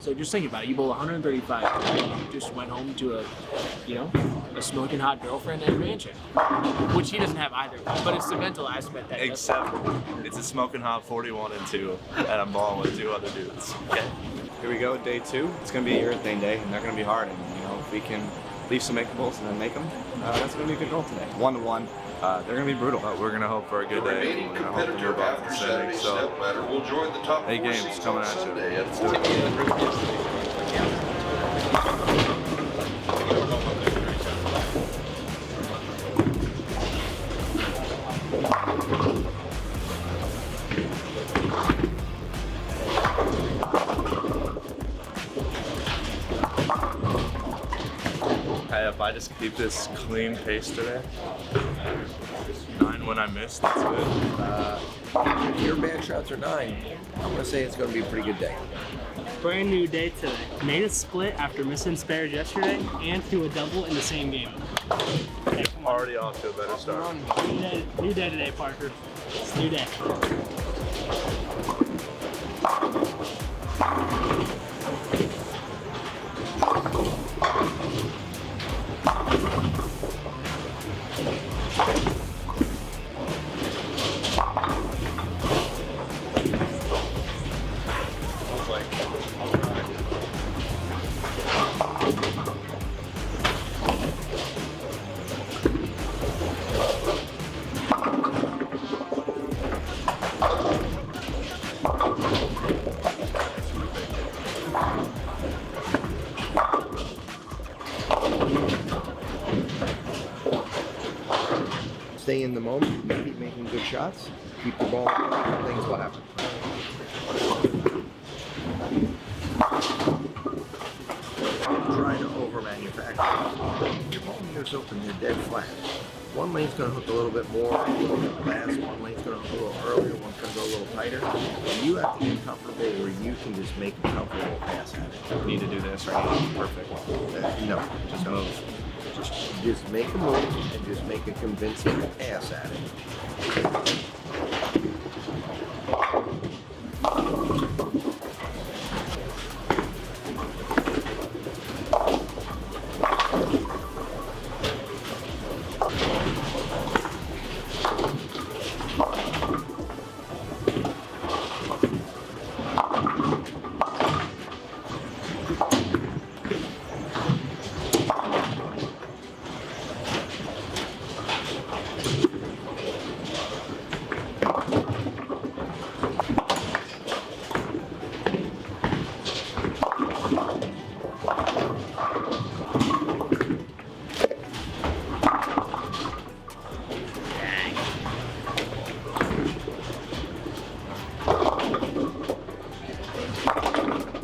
So just think about it. You bowl 135, and you just went home to a smoking hot girlfriend at a mansion, which he doesn't have either. But it's the mental aspect that. Except it's a smoking hot 41-2, and I'm balling with 2 other dudes. Okay. Here we go, day 2. It's going to be a urethane day, and they're going to be hard. And if we can leave some makeables and then make them, that's going to be a good goal today. 1-1. They're going to be brutal. But we're going to hope for a good day. We're going to hope to move up to setting. So, 8 games coming at you. Let's do it. Hey, if I just keep this clean pace today, 9 when I miss, that's good. If your bad shots are 9, I'm going to say it's going to be a pretty good day. Brand new day today. Made a split after missing spares yesterday and threw a double in the same game. Okay, come on. Already off to a better start. New day today, Parker. It's a new day. Stay in the moment, keep making good shots, keep the ball, things will happen. Try to over-manufacture. Your ball meters open, they're dead flat. One lane's going to hook a little bit more, a little bit less, one lane's going to hook a little earlier, one's going to go a little tighter. You have to get comfortable where you can just make a comfortable pass at it. Need to do this right now. Perfect. No, just move. Just make a move and just make a convincing pass at it.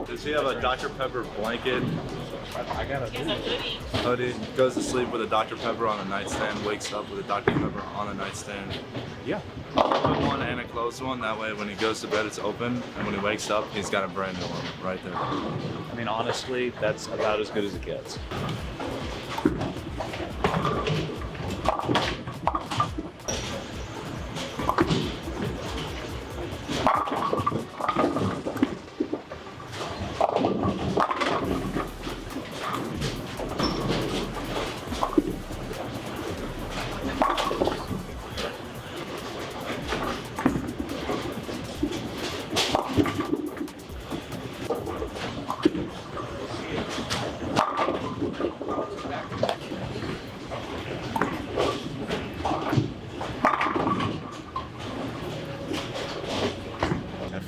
Does he have a Dr. Pepper blanket? I got a Hoodie. Goes to sleep with a Dr. Pepper on a nightstand, wakes up with a Dr. Pepper on a nightstand. Yeah. Open one and a closed one. That way when he goes to bed it's open, and when he wakes up he's got a brand new one right there. I mean, honestly, that's about as good as it gets.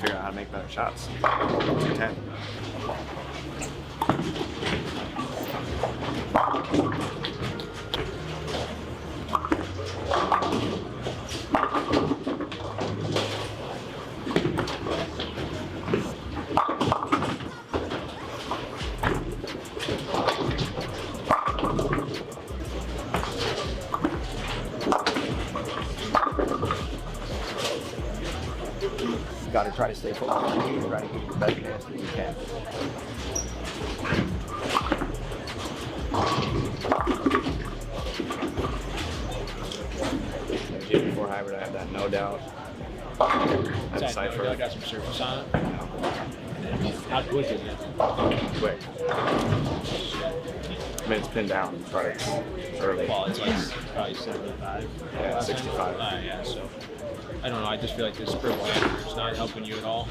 Figure out how to make better shots. 210. Got to try to stay focused on you and try to get the best chance that you can. G4 hybrid, I have that no doubt. That's Cypher. I got some surface on it. How quick is it? Quick. I mean, it's pinned down, but it's early. Well, it's like probably 75. Yeah, 65. Yeah, so I don't know. I just feel like this purple hammer is not helping you at all.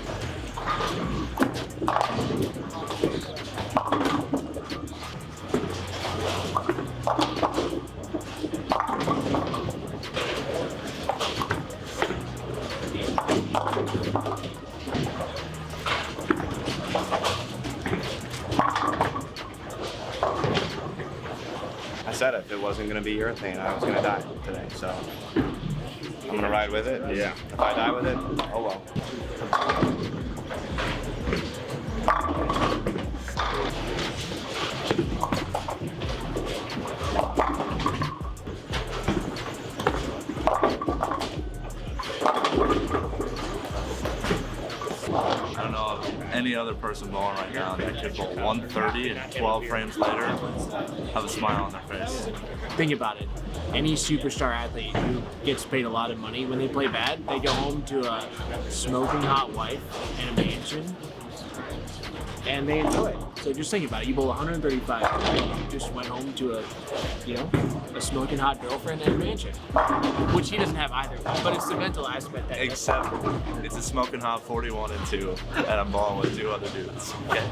I said if it wasn't going to be urethane, I was going to die today. So I'm going to ride with it. Yeah. If I die with it, oh well. I don't know of any other person bowling right now that could bowl 130 and 12 frames later have a smile on their face. Think about it. Any superstar athlete who gets paid a lot of money, when they play bad, they go home to a smoking hot wife and a mansion, and they enjoy it. So just think about it. You bowl 135, you just went home to a smoking hot girlfriend and a mansion, which he doesn't have either. But it's the mental aspect that. Except it's a smoking hot 41 and 2, and I'm bowling with 2 other dudes. Okay.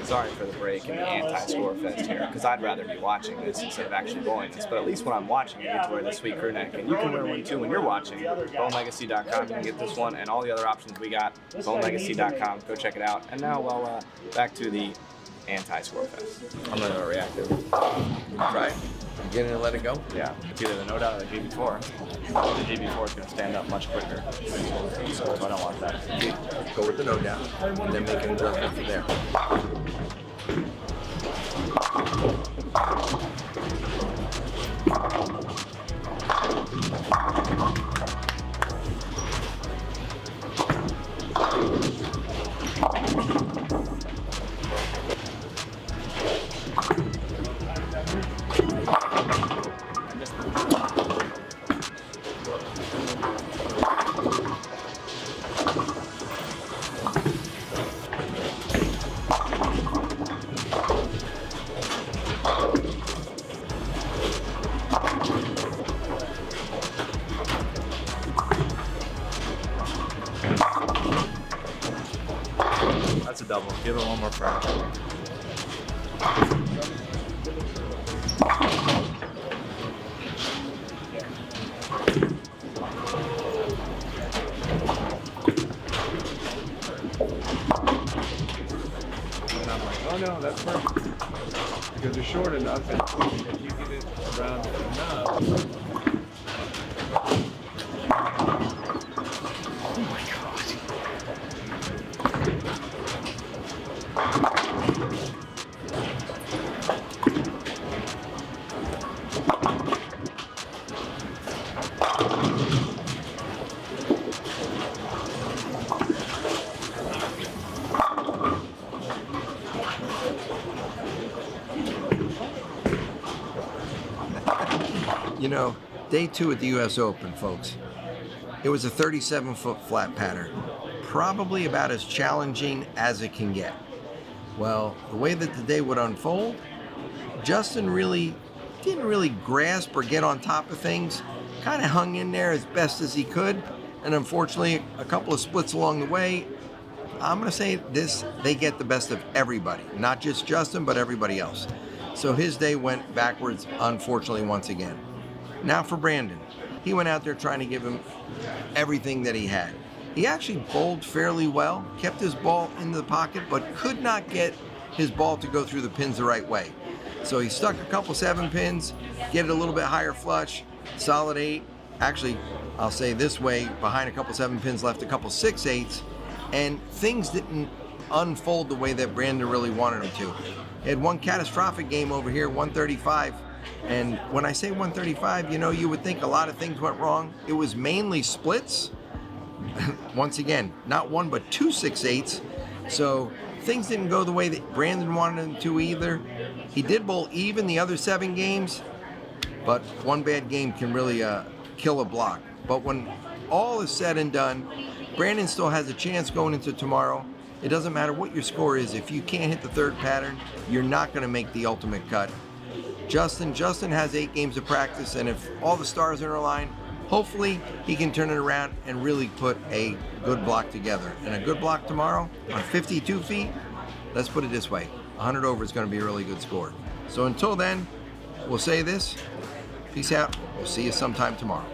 Sorry for the break in the Anti-Scorefest here, because I'd rather be watching this instead of actually bowling this. But at least when I'm watching, I get to wear the sweet crew neck. And you can wear one too when you're watching. BohnLegacy.com, you can get this one and all the other options we got. BohnLegacy.com, go check it out. And now, well, back to the Anti-Scorefest. I'm gonna react to it. Right? Get in and let it go. Yeah, it's either the no doubt or the GB4. The GB4 is gonna stand up much quicker, so I don't want that. Go with the no doubt, and then make an adjustment from there. That's a double. Give it one more frame. And I'm like, oh no, that's perfect. Because they're short enough, and if you get it around enough. You know, day 2 at the US Open, folks. It was a 37-foot flat pattern. Probably about as challenging as it can get. Well, the way that the day would unfold, Justin didn't really grasp or get on top of things. Kind of hung in there as best as he could. And unfortunately, a couple of splits along the way, I'm going to say they get the best of everybody. Not just Justin, but everybody else. So his day went backwards, unfortunately, once again. Now for Brandon. He went out there trying to give him everything that he had. He actually bowled fairly well, kept his ball in the pocket, but could not get his ball to go through the pins the right way. So he stuck a couple 7 pins, get it a little bit higher flush, solid 8. Actually, I'll say this way, behind a couple 7 pins, left a couple 6/8s, and things didn't unfold the way that Brandon really wanted them to. He had one catastrophic game over here, 135, And when I say 135, you know, you would think a lot of things went wrong. It was mainly splits. Once again, not one but two 6-8s. So things didn't go the way that Brandon wanted them to either. He did bowl even the other 7 games, but one bad game can really kill a block. But when all is said and done, Brandon still has a chance going into tomorrow. It doesn't matter what your score is. If you can't hit the 3rd pattern, you're not going to make the ultimate cut. Justin has 8 games of practice, and if all the stars are in a line, hopefully he can turn it around and really put a good block together. And a good block tomorrow on 52 feet, let's put it this way, 100 over is going to be a really good score. So until then, we'll say this, peace out, we'll see you sometime tomorrow.